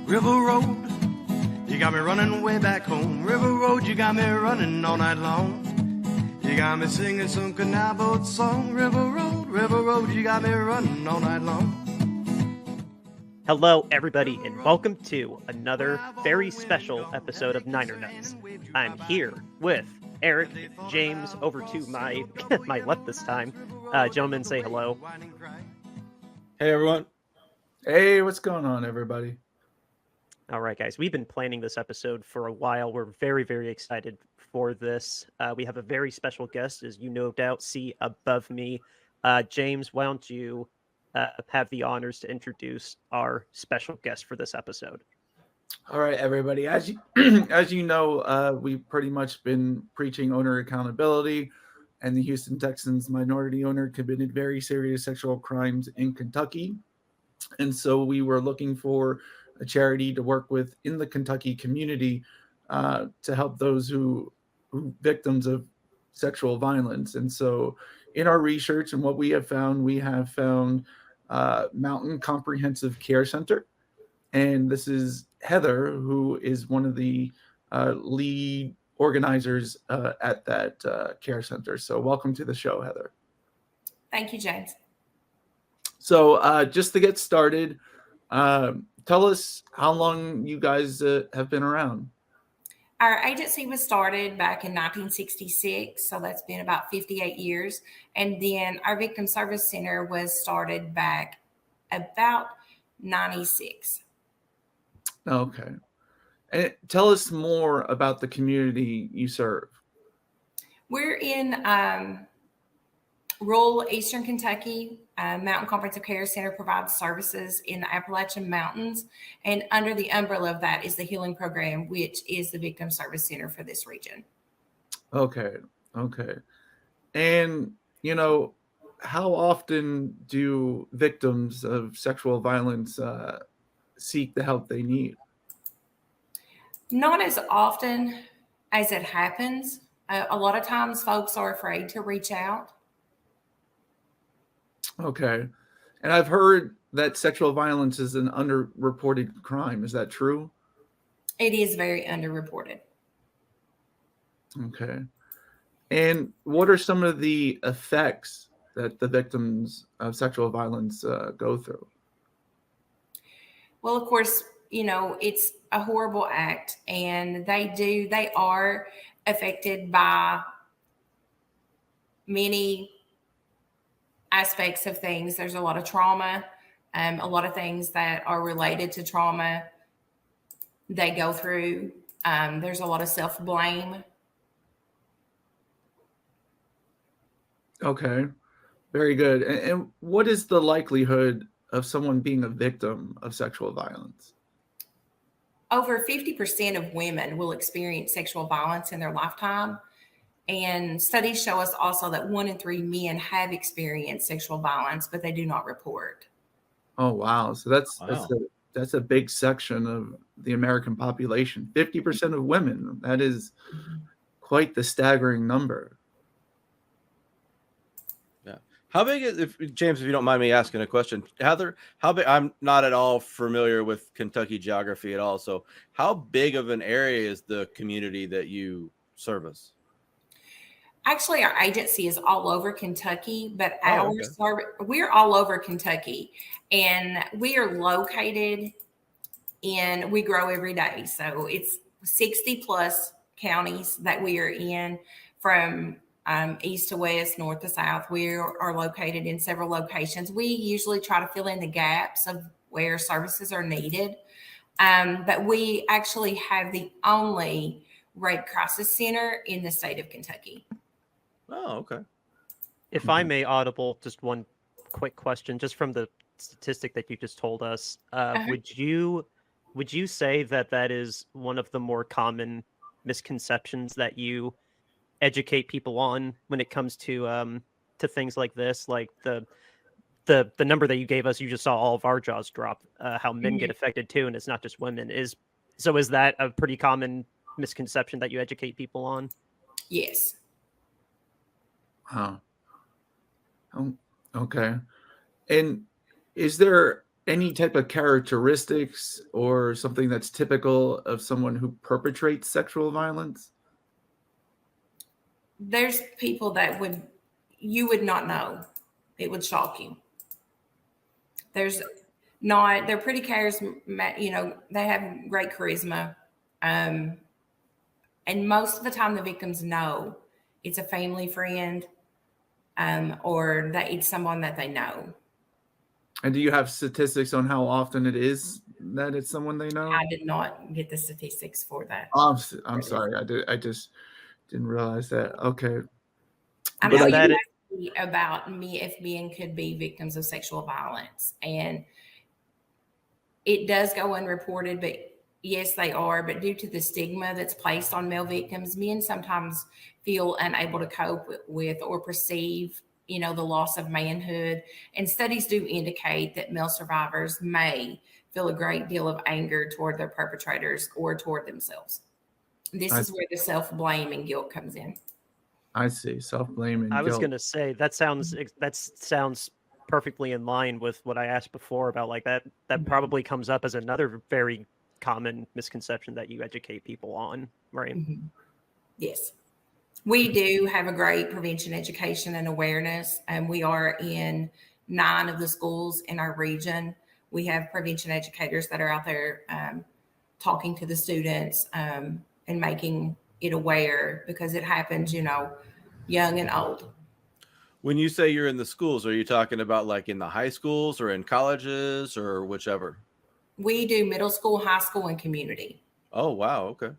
River Road, you got me running way back home. River Road, you got me running all night long. You got me singing some canal boat song. River Road, you got me running all night long. Hello, everybody, and welcome to another very special episode of Niner Nuts. I'm here with Eric, James, over to my my left this time. Gentlemen, say hello. Hey, everyone. Hey, what's going on, everybody? All right, guys, we've been planning this episode for a while. We're very, very excited for this. We have a very special guest, as you no doubt see above me. James, why don't you have the honors to introduce our special guest for this episode? All right, everybody. As you as you know, we've pretty much been preaching owner accountability, and the Houston Texans minority owner committed very serious sexual crimes in Kentucky. And so we were looking for a charity to work with in the Kentucky community to help those who victims of sexual violence. And so in our research and what we have found Mountain Comprehensive Care Center. And this is Heather, who is one of the lead organizers at that care center. So welcome to the show, Heather. Thank you, James. So just to get started, tell us how long you guys have been around. Our agency was started back in 1966, so that's been about 58 years. And then our Victim Service Center was started back about 96. Okay. And tell us more about the community you serve. We're in rural Eastern Kentucky. Mountain Comprehensive Care Center provides services in the Appalachian Mountains. And under the umbrella of that is the Healing Program, which is the Victim Service Center for this region. Okay. And, how often do victims of sexual violence seek the help they need? Not as often as it happens. A lot of times folks are afraid to reach out. Okay. And I've heard that sexual violence is an underreported crime. Is that true? It is very underreported. Okay. And what are some of the effects that the victims of sexual violence go through? Well, of course, it's a horrible act, and they are affected by many aspects of things. There's a lot of trauma, a lot of things that are related to trauma they go through. There's a lot of self-blame. Okay, very good. And what is the likelihood of someone being a victim of sexual violence? Over 50% of women will experience sexual violence in their lifetime. And studies show us also that 1 in 3 men have experienced sexual violence, but they do not report. Oh, wow. So that's a big section of the American population. 50% of women. That is quite the staggering number. Yeah. How big is, James, if you don't mind me asking a question, Heather, how big? I'm not at all familiar with Kentucky geography at all. So how big of an area is the community that you service? Actually, our agency is all over Kentucky, but we're all over Kentucky, and we are located we grow every day. So it's 60 plus counties that we are in, from east to west, north to south. We are located in several locations. We usually try to fill in the gaps of where services are needed. But we actually have the only rape crisis center in the state of Kentucky. Oh, okay. If I may, Audible, just one quick question, just from the statistic that you just told us. Would you say that is one of the more common misconceptions that you educate people on when it comes to things like this? Like the number that you gave us, you just saw all of our jaws drop. How men get affected too, and it's not just women. Is that a pretty common misconception that you educate people on? Yes. Huh. Okay. And is there any type of characteristics or something that's typical of someone who perpetrates sexual violence? There's people that you would not know. It would shock you. They're pretty charismatic, they have great charisma. And most of the time the victims know it's a family friend, or that it's someone that they know. And do you have statistics on how often it is that it's someone they know? I did not get the statistics for that. I'm sorry. I just didn't realize that. Okay. I know you asked me about if men could be victims of sexual violence, and it does go unreported, but yes, they are. But due to the stigma that's placed on male victims, men sometimes feel unable to cope with or perceive, the loss of manhood. And studies do indicate that male survivors may feel a great deal of anger toward their perpetrators or toward themselves. This is where the self-blame and guilt comes in. I see. Self-blame and guilt. I was going to say that sounds perfectly in line with what I asked before about like that probably comes up as another very common misconception that you educate people on, right? Mm-hmm. Yes. We do have a great prevention education and awareness, and we are in 9 of the schools in our region. We have prevention educators that are out there talking to the students and making it aware, because it happens, young and old. When you say you're in the schools, are you talking about like in the high schools or in colleges or whichever? We do middle school, high school, and community. Oh, wow. Okay.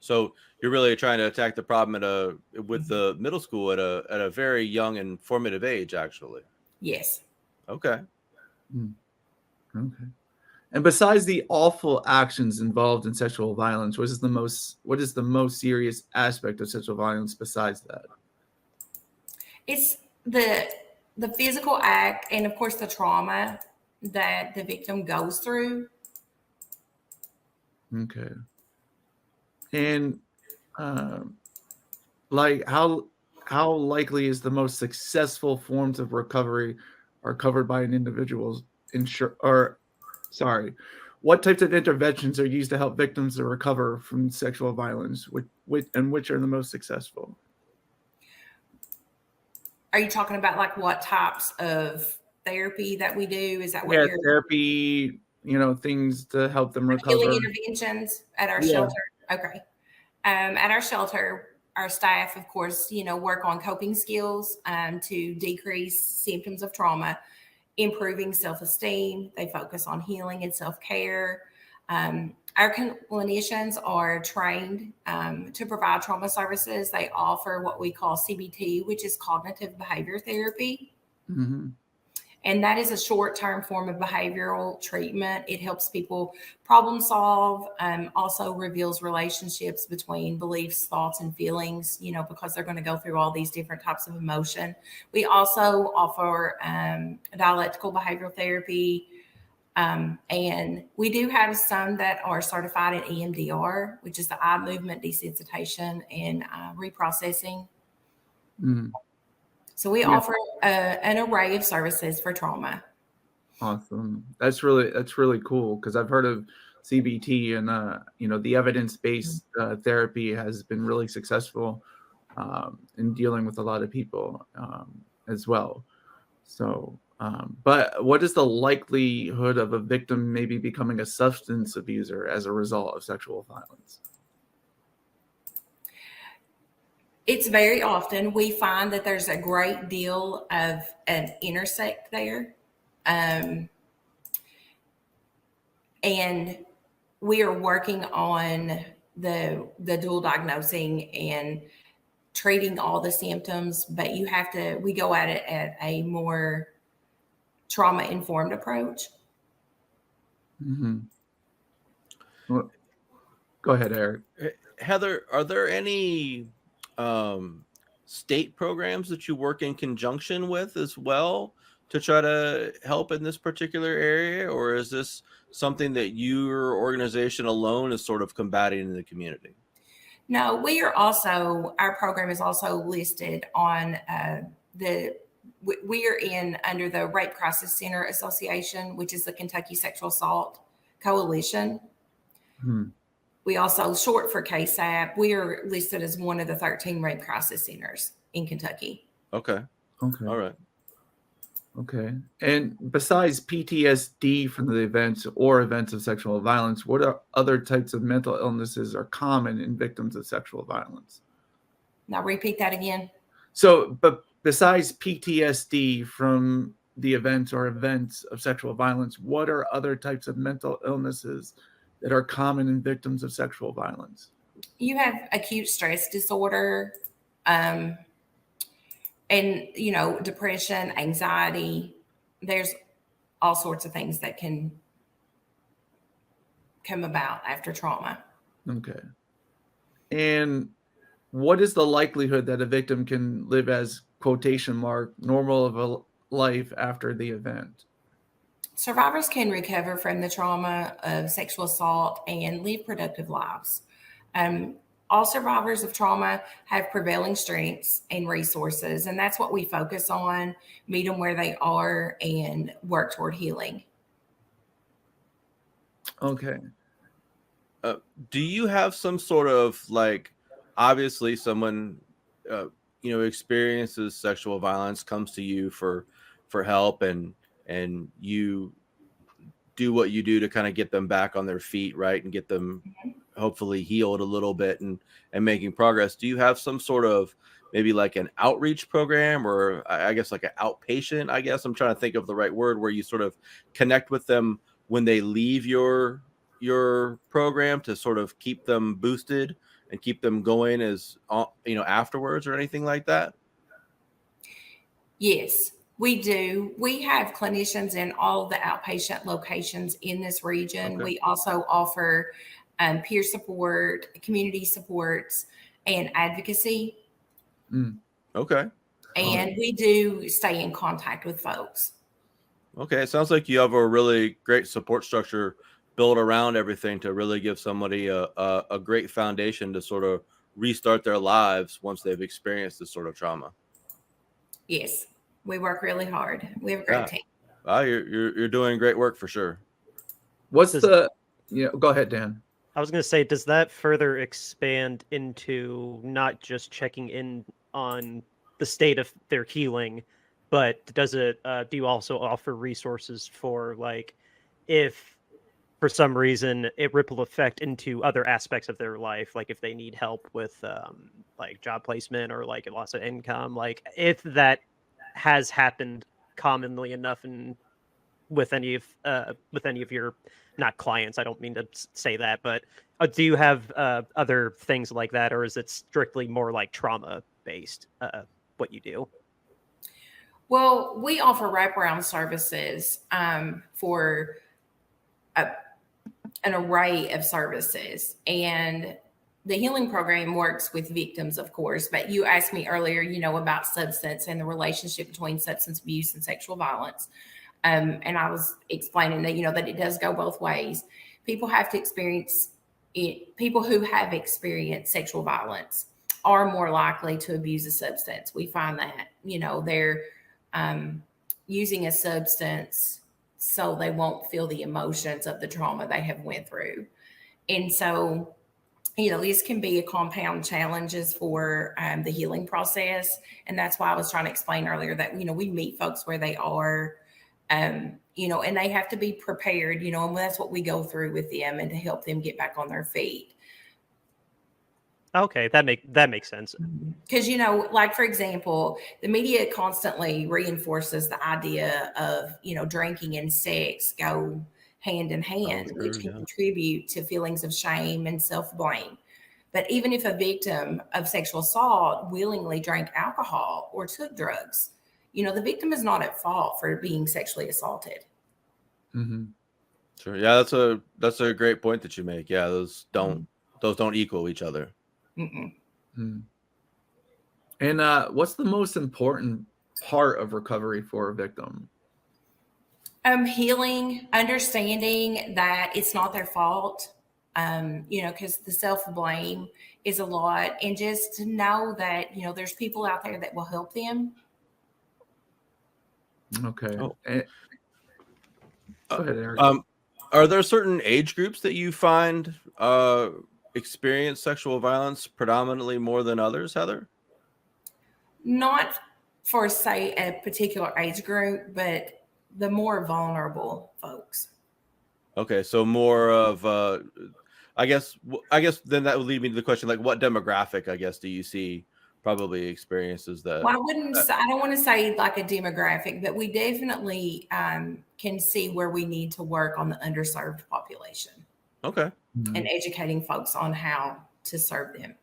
So you're really trying to attack the problem with the middle school at a very young and formative age, actually. Yes. Okay. Okay. And besides the awful actions involved in sexual violence, what is the most serious aspect of sexual violence besides that? It's the physical act, and of course the trauma that the victim goes through. Okay. And like how likely is the most successful forms of recovery are covered by an individual's what types of interventions are used to help victims to recover from sexual violence, which are the most successful? Are you talking about like what types of therapy that we do? Is that what you're therapy, things to help them recover? Healing interventions at our shelter? Okay. At our shelter, our staff, of course, work on coping skills to decrease symptoms of trauma, improving self-esteem. They focus on healing and self-care. Our clinicians are trained to provide trauma services. They offer what we call CBT, which is cognitive behavior therapy. Mm-hmm. And that is a short-term form of behavioral treatment. It helps people problem solve, also reveals relationships between beliefs, thoughts, and feelings, because they're going to go through all these different types of emotion. We also offer dialectical behavioral therapy. And we do have some that are certified in EMDR, which is the eye movement desensitization and reprocessing. Mm-hmm. So we offer an array of services for trauma. Awesome. That's really cool, because I've heard of CBT and the evidence-based therapy has been really successful in dealing with a lot of people as well. So, but what is the likelihood of a victim maybe becoming a substance abuser as a result of sexual violence? It's very often. We find that there's a great deal of an intersect there. And we are working on the dual diagnosing and treating all the symptoms, but we go at it at a more trauma-informed approach. Mm-hmm. Well, go ahead, Eric. Heather, are there any state programs that you work in conjunction with as well to try to help in this particular area, or is this something that your organization alone is sort of combating in the community? No, our program is also listed on the we are in under the Rape Crisis Center Association, which is the Kentucky Sexual Assault Coalition. We also, short for KSAP, we are listed as one of the 13 rape crisis centers in Kentucky. Okay. All right. Okay. And besides PTSD from the events or events of sexual violence, what are other types of mental illnesses are common in victims of sexual violence? Now repeat that again. So, but besides PTSD from the events or events of sexual violence, what are other types of mental illnesses that are common in victims of sexual violence? You have acute stress disorder, and depression, anxiety. There's all sorts of things that can come about after trauma. Okay. And what is the likelihood that a victim can live as quotation mark normal of a life after the event? Survivors can recover from the trauma of sexual assault and live productive lives. All survivors of trauma have prevailing strengths and resources, and that's what we focus on, meet them where they are and work toward healing. Okay. Do you have some sort of obviously someone experiences sexual violence, comes to you for help, and you do what you do to kind of get them back on their feet, right, and get them hopefully healed a little bit and making progress. Do you have some sort of maybe like an outreach program, or I guess like an outpatient, I guess I'm trying to think of the right word, where you sort of connect with them when they leave your program to sort of keep them boosted and keep them going as afterwards, or anything like that? Yes, we do. We have clinicians in all the outpatient locations in this region. Okay. We also offer peer support, community supports, and advocacy. Okay. And we do stay in contact with folks. Okay. It sounds like you have a really great support structure built around everything to really give somebody a great foundation to sort of restart their lives once they've experienced this sort of trauma. Yes, we work really hard. We have a great team. Wow, you're doing great work for sure. Go ahead, Dan. I was going to say, does that further expand into not just checking in on the state of their healing, but does it? Do you also offer resources for, like, if for some reason it ripple effect into other aspects of their life, like if they need help with like job placement or like a loss of income, like if that has happened commonly enough and with any of your, not clients, I don't mean to say that, but do you have other things like that, or is it strictly more like trauma based what you do? Well, we offer wraparound services for an array of services, and the healing program works with victims, of course. But you asked me earlier, about substance and the relationship between substance abuse and sexual violence. And I was explaining that, that it does go both ways. People have to experience it. People who have experienced sexual violence are more likely to abuse a substance. We find that, they're using a substance so they won't feel the emotions of the trauma they have went through. And so, these can be a compound challenges for the healing process. And that's why I was trying to explain earlier that, we meet folks where they are, and they have to be prepared, and that's what we go through with them and to help them get back on their feet. Okay, that makes sense. Because, like, for example, the media constantly reinforces the idea of, drinking and sex go hand in hand, which can contribute to feelings of shame and self-blame. But even if a victim of sexual assault willingly drank alcohol or took drugs, the victim is not at fault for being sexually assaulted. Mm-hmm. Sure. Yeah, that's a great point that you make. Yeah, those don't equal each other. Mm. And what's the most important part of recovery for a victim? Healing, understanding that it's not their fault, because the self-blame is a lot, and just to know that, there's people out there that will help them. Okay. Oh. Go ahead, Eric. Are there certain age groups that you find experience sexual violence predominantly more than others, Heather? Not for, say, a particular age group, but the more vulnerable folks. Okay, so more of I guess then that would lead me to the question, like, what demographic, I guess, do you see probably experiences that? Well, I don't want to say like a demographic, but we definitely can see where we need to work on the underserved population. Okay. And educating folks on how to serve them.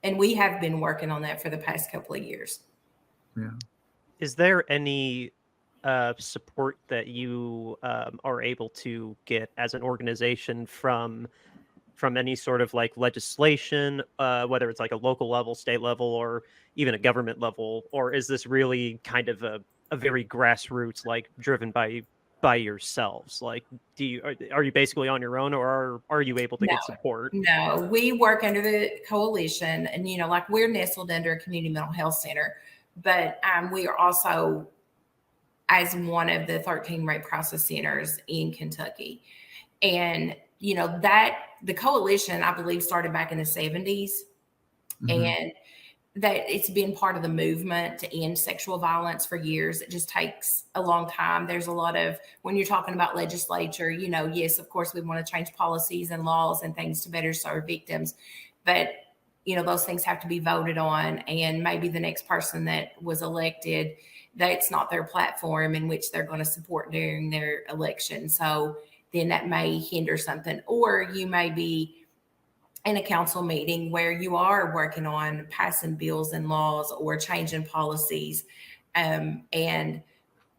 And we have been working on that for the past couple of years. Yeah. Is there any support that you are able to get as an organization from any sort of like legislation, whether it's like a local level, state level, or even a government level? Or is this really kind of a very grassroots, like driven by yourselves? Like, are you basically on your own, or are you able to get support? No, we work under the coalition, and like we're nestled under a community mental health center, but we are also as one of the 13 rape crisis centers in Kentucky. And that the coalition, I believe, started back in the 70s, and that it's been part of the movement to end sexual violence for years. It just takes a long time. There's a lot of, when you're talking about legislature, yes, of course, we want to change policies and laws and things to better serve victims. But, those things have to be voted on. And maybe the next person that was elected, that's not their platform in which they're going to support during their election. So then that may hinder something. Or you may be in a council meeting where you are working on passing bills and laws or changing policies. And,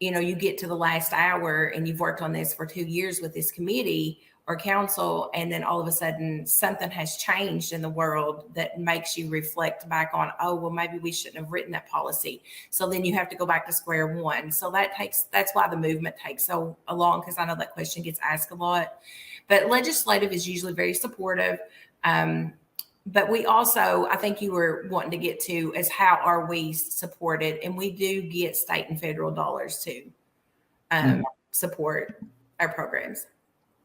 you get to the last hour and you've worked on this for 2 years with this committee or council, and then all of a sudden something has changed in the world that makes you reflect back on, oh, well, maybe we shouldn't have written that policy. So then you have to go back to square one. So that's why the movement takes so long, because I know that question gets asked a lot. But legislative is usually very supportive. But we also, I think you were wanting to get to, is how are we supported? And we do get state and federal dollars to support our programs.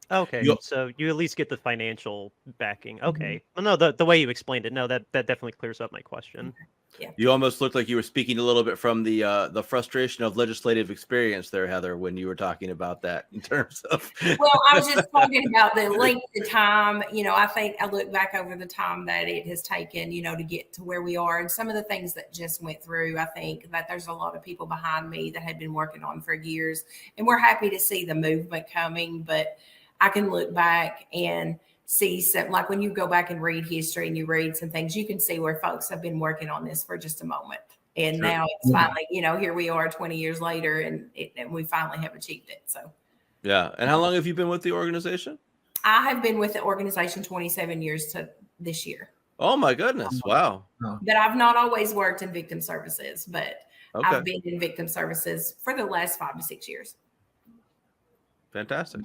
Okay, so you at least get the financial backing. Okay, well, no, the way you explained it, no, that definitely clears up my question. Yeah. You almost looked like you were speaking a little bit from the frustration of legislative experience there, Heather, when you were talking about that in terms of. Well, I was just talking about the length of time. I think I look back over the time that it has taken, to get to where we are, and some of the things that just went through. I think that there's a lot of people behind me that had been working on for years, and we're happy to see the movement coming. But I can look back and see some, like when you go back and read history and you read some things, you can see where folks have been working on this for just a moment. And now it's finally, here we are 20 years later, and we finally have achieved it. So, yeah. And how long have you been with the organization? I have been with the organization 27 years to this year. Oh my goodness. Wow. But I've not always worked in victim services, but I've been in victim services for the last 5 to 6 years. Fantastic.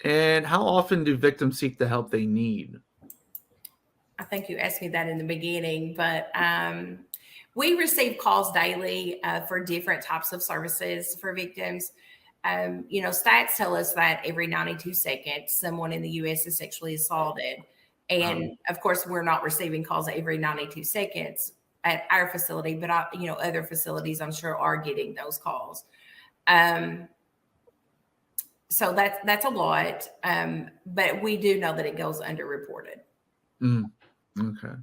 And how often do victims seek the help they need? I think you asked me that in the beginning, but we receive calls daily for different types of services for victims. Stats tell us that every 92 seconds, someone in the U.S. is sexually assaulted. And of course, we're not receiving calls every 92 seconds at our facility, but other facilities I'm sure are getting those calls. So that's a lot, but we do know that it goes underreported. Okay.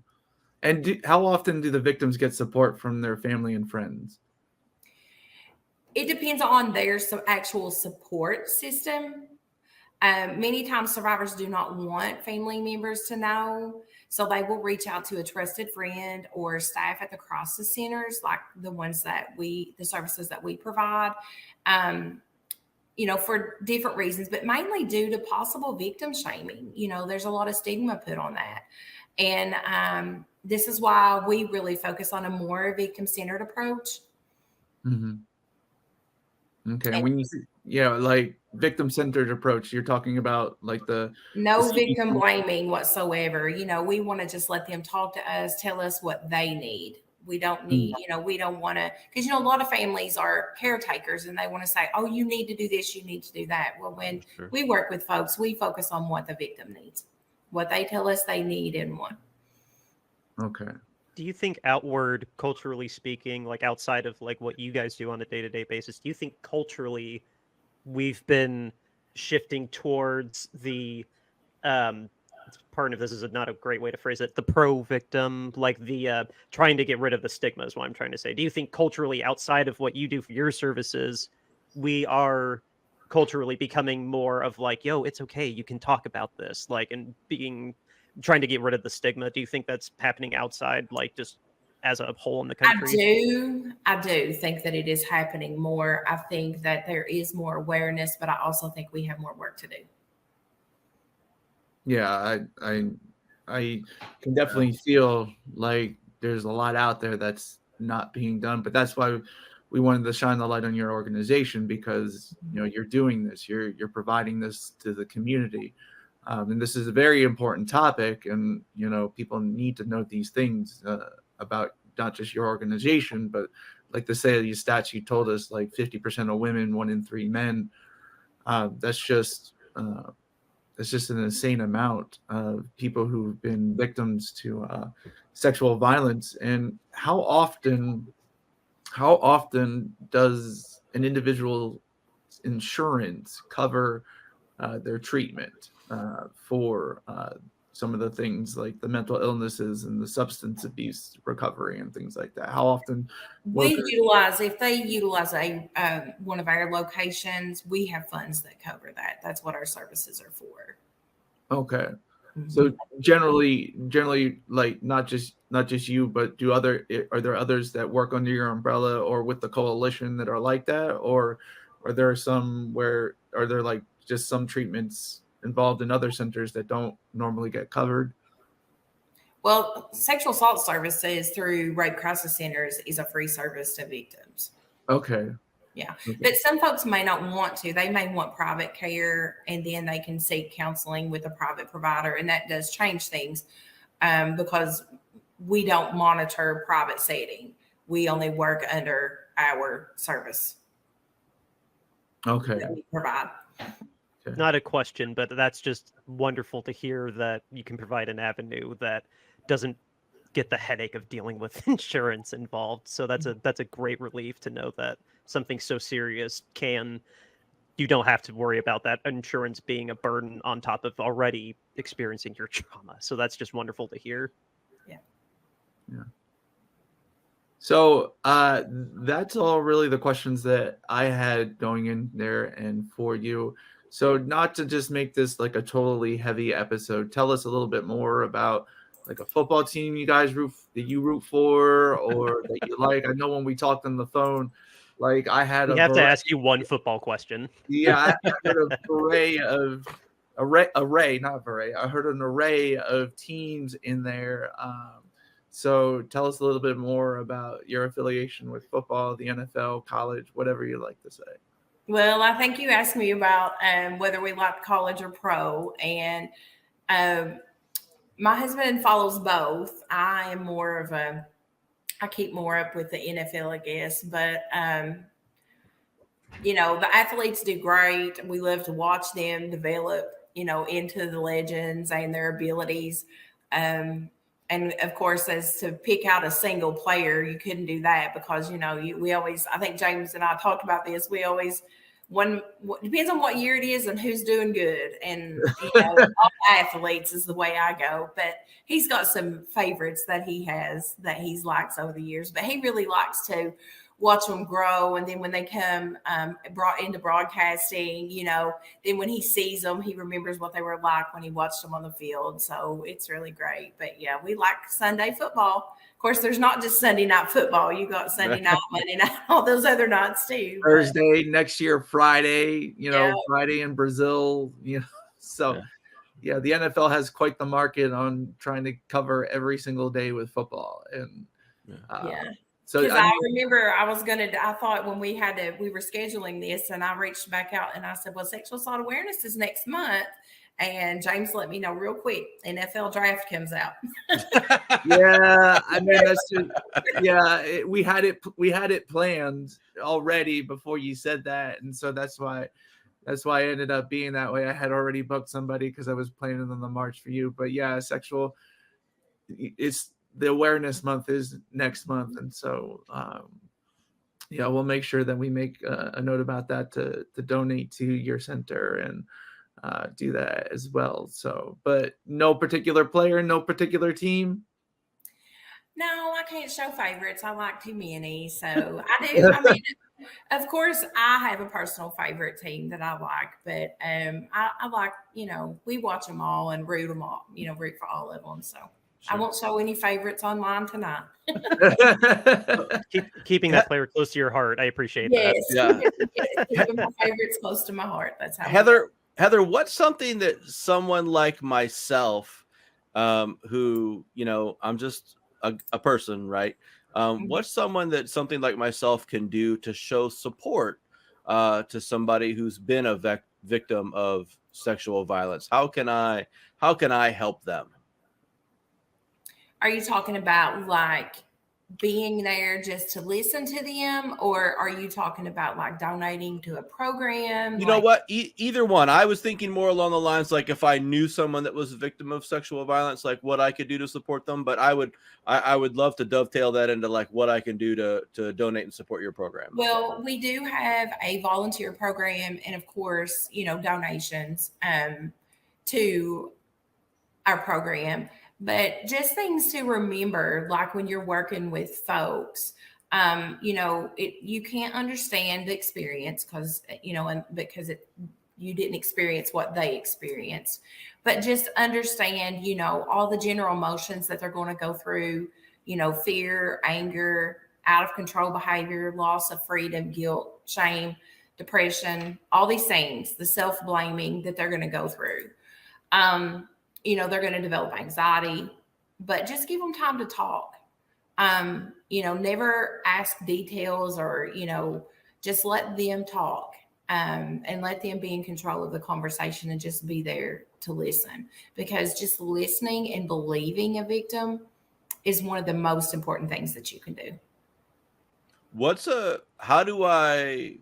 And how often do the victims get support from their family and friends? It depends on their actual support system. Many times survivors do not want family members to know, so they will reach out to a trusted friend or staff at the crisis centers, like the ones the services that we provide. For different reasons, but mainly due to possible victim shaming. There's a lot of stigma put on that. And this is why we really focus on a more victim-centered approach. Okay. And when you say, like victim-centered approach, you're talking about like no victim blaming whatsoever. We want to just let them talk to us, tell us what they need. We don't need, we don't want to, because, a lot of families are caretakers and they want to say, oh, you need to do this, you need to do that. Well, when we work with folks, we focus on what the victim needs, what they tell us they need and want. Okay. Do you think outward, culturally speaking, like outside of like what you guys do on a day-to-day basis, do you think culturally we've been shifting towards the part of this is not a great way to phrase it, the pro-victim, like the trying to get rid of the stigma is what I'm trying to say. Do you think culturally outside of what you do for your services, we are culturally becoming more of like, yo, it's okay, you can talk about this, like, and trying to get rid of the stigma? Do you think that's happening outside, like just as a whole in the country? I do think that it is happening more. I think that there is more awareness, but I also think we have more work to do. Yeah, I can definitely feel like there's a lot out there that's not being done, but that's why we wanted to shine the light on your organization, because you're doing this, you're providing this to the community, and this is a very important topic, and people need to know these things about not just your organization, but like the these stats you told us, like 50% of women, 1 in 3 men. That's just an insane amount of people who've been victims to sexual violence. And how often does an individual's insurance cover their treatment for some of the things like the mental illnesses and the substance abuse recovery and things like that? How often if they utilize one of our locations, we have funds that cover that. That's what our services are for. Okay. So generally, like not just you, but are there others that work under your umbrella or with the coalition that are like that, or are there like just some treatments involved in other centers that don't normally get covered? Well, sexual assault services through rape crisis centers is a free service to victims. Okay. Yeah. Okay. But some folks may not want to. They may want private care, and then they can seek counseling with a private provider. And that does change things because we don't monitor private setting. We only work under our service. Okay. That we provide. Not a question, but that's just wonderful to hear that you can provide an avenue that doesn't get the headache of dealing with insurance involved. So that's a great relief to know that something so serious you don't have to worry about that insurance being a burden on top of already experiencing your trauma. So that's just wonderful to hear. Yeah. So that's all really the questions that I had going in there and for you. So not to just make this like a totally heavy episode, tell us a little bit more about like a football team you guys root for or that you like. I know when we talked on the phone, like I had we have to ask you one football question. Yeah, I heard an array, not array. I heard an array of teams in there. So tell us a little bit more about your affiliation with football, the NFL, college, whatever you like to say. Well, I think you asked me about whether we like college or pro, and my husband follows both. I am I keep more up with the NFL, I guess, but the athletes do great. We love to watch them develop, into the legends and their abilities. And of course, as to pick out a single player, you couldn't do that because, we always, I think James and I talked about this. We always, depends on what year it is and who's doing good. And, all athletes is the way I go, but he's got some favorites that he's likes over the years, but he really likes to watch them grow. And then when they come brought into broadcasting, then when he sees them, he remembers what they were like when he watched them on the field. So it's really great. But yeah, we like Sunday football. Of course, there's not just Sunday night football. You got Sunday night, Monday night, all those other nights too. Thursday, next year, Friday, Friday in Brazil, So yeah, the NFL has quite the market on trying to cover every single day with football. And So I remember I thought when we were scheduling this, and I reached back out and I said, well, sexual assault awareness is next month. And James let me know real quick. NFL draft comes out. Yeah, I mean that's just we had it planned already before you said that, and so that's why it ended up being that way. I had already booked somebody because I was planning on the March for you. But yeah, it's the awareness month is next month, and so we'll make sure that we make a note about that to donate to your center and do that as well. So, but no particular player, no particular team. No, I can't show favorites. I like too many. So I do. I mean, of course, I have a personal favorite team that I like, but I like, we watch them all and root them all, root for all of them. So I won't show any favorites online tonight. Keeping that player close to your heart. I appreciate that. Yeah. Keeping my favorites close to my heart. That's how. Heather, what's something that someone like myself, who, I'm just a person, right? What's something like myself can do to show support to somebody who's been a victim of sexual violence? How can I help them? Are you talking about like being there just to listen to them, or are you talking about like donating to a program? You know what? Either one. I was thinking more along the lines like if I knew someone that was a victim of sexual violence, like what I could do to support them. But I would love to dovetail that into like what I can do to donate and support your program. Well, we do have a volunteer program, and of course, donations to our program. But just things to remember, like when you're working with folks, you can't understand the experience because you didn't experience what they experienced, but just understand, all the general emotions that they're going to go through, fear, anger, out of control behavior, loss of freedom, guilt, shame, depression, all these things, the self-blaming that they're going to go through. They're going to develop anxiety, but just give them time to talk. Never ask details or, just let them talk and let them be in control of the conversation and just be there to listen, because just listening and believing a victim is one of the most important things that you can do. How do I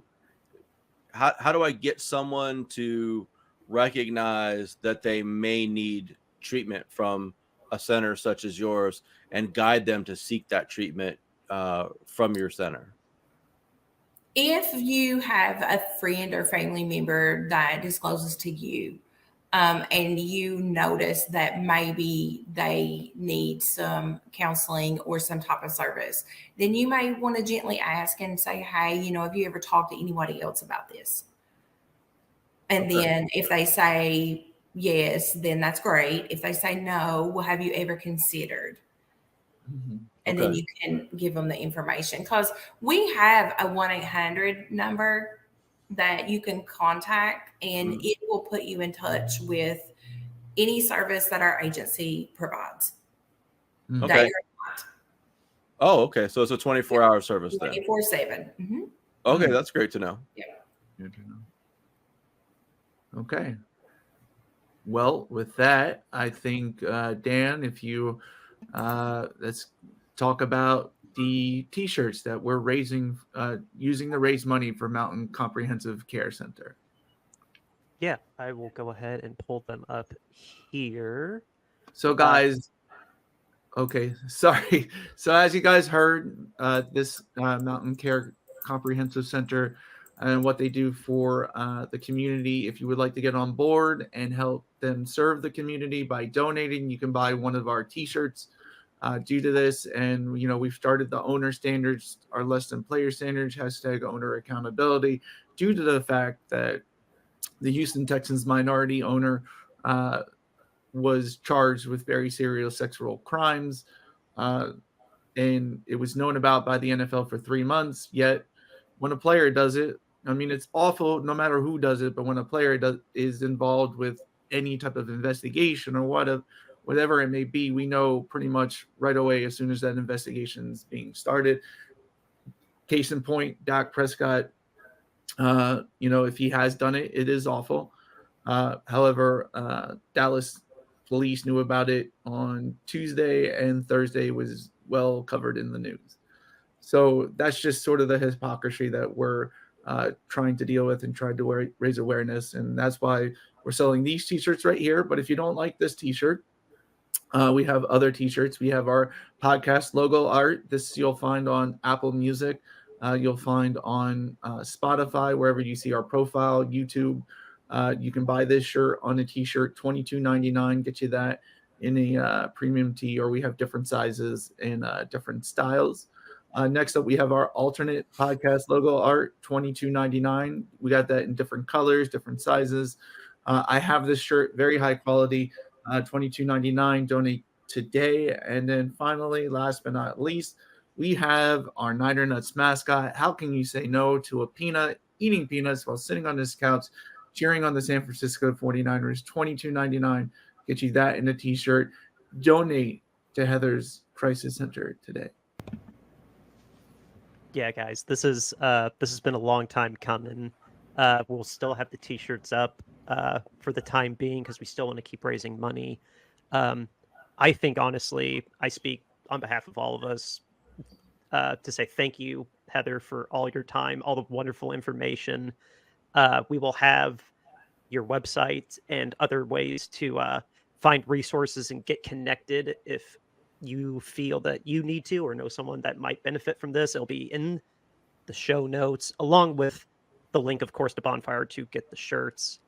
get someone to recognize that they may need treatment from a center such as yours and guide them to seek that treatment from your center? If you have a friend or family member that discloses to you and you notice that maybe they need some counseling or some type of service, then you may want to gently ask and say, hey, have you ever talked to anybody else about this? And then if they say yes, then that's great. If they say no, well, have you ever considered? Mm-hmm. And then you can give them the information, because we have a 1-800 number that you can contact, and it will put you in touch with any service that our agency provides. Okay. Oh, okay. So it's a 24-hour service then. 24/7. Mm-hmm. Okay, that's great to know. Yeah. Good to know. Okay. Well, with that, I think, Dan, if you let's talk about the T-shirts that we're raising, using to raise money for Mountain Comprehensive Care Center. Yeah, I will go ahead and pull them up here. So, guys, okay, sorry. So, as you guys heard, this Mountain Care Comprehensive Center and what they do for the community. If you would like to get on board and help them serve the community by donating, you can buy one of our T-shirts due to this. And, we've started the owner standards, our less than player standards, #owner accountability, due to the fact that the Houston Texans minority owner was charged with very serious sexual crimes. And it was known about by the NFL for 3 months. Yet when a player does it, I mean, it's awful no matter who does it, but when a player is involved with any type of investigation or whatever it may be, we know pretty much right away as soon as that investigation is being started. Case in point, Dak Prescott, if he has done it, it is awful. However, Dallas police knew about it on Tuesday, and Thursday was well covered in the news. So that's just sort of the hypocrisy that we're trying to deal with and trying to raise awareness. And that's why we're selling these t-shirts right here. But if you don't like this t-shirt, we have other t-shirts. We have our podcast logo art. This you'll find on Apple Music. You'll find on Spotify, wherever you see our profile, YouTube. You can buy this shirt on a t-shirt, $22.99. Get you that in a premium tee, or we have different sizes and different styles. Next up, we have our alternate podcast logo art, $22.99. We got that in different colors, different sizes. I have this shirt, very high quality, $22.99. Donate today. And then finally, last but not least, we have our Niner Nuts mascot. How can you say no to a peanut, eating peanuts while sitting on this couch, cheering on the San Francisco 49ers? $22.99. Get you that in a t-shirt. Donate to Heather's Crisis Center today. Yeah, guys, this has been a long time coming. We'll still have the t-shirts up for the time being because we still want to keep raising money. I think, honestly, I speak on behalf of all of us to say thank you, Heather, for all your time, all the wonderful information. We will have your website and other ways to find resources and get connected if you feel that you need to or know someone that might benefit from this. It'll be in the show notes, along with the link, of course, to Bonfire to get the shirts.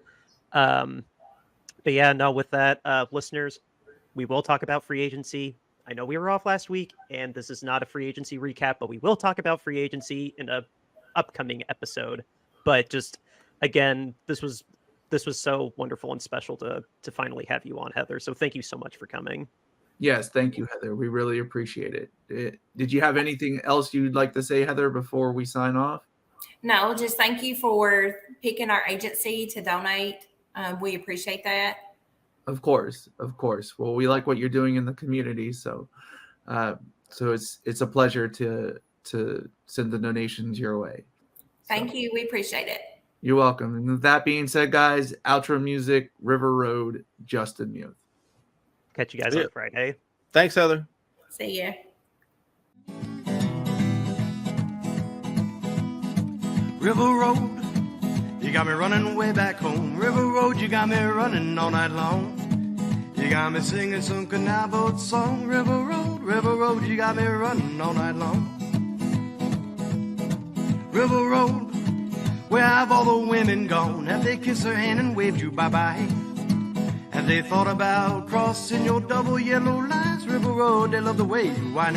But yeah, no, with that, listeners, we will talk about free agency. I know we were off last week, and this is not a free agency recap, but we will talk about free agency in a upcoming episode. But just, again, this was so wonderful and special to finally have you on, Heather. So thank you so much for coming. Yes, thank you, Heather. We really appreciate it. Did you have anything else you'd like to say, Heather, before we sign off? No, just thank you for picking our agency to donate. We appreciate that. Of course. Well, we like what you're doing in the community, so it's a pleasure to send the donations your way. Thank you. We appreciate it. You're welcome. And with that being said, guys, outro music, River Road, Justin Muth. Catch you guys on Friday. Thanks, Heather. See ya. River Road, you got me running way back home. River Road, you got me running all night long. You got me singing some canal boat song. River Road, you got me running all night long. River Road, where have all the women gone? Have they kissed her hand and waved you bye-bye? Have they thought about crossing your double yellow lines? River Road, they love the way you whine.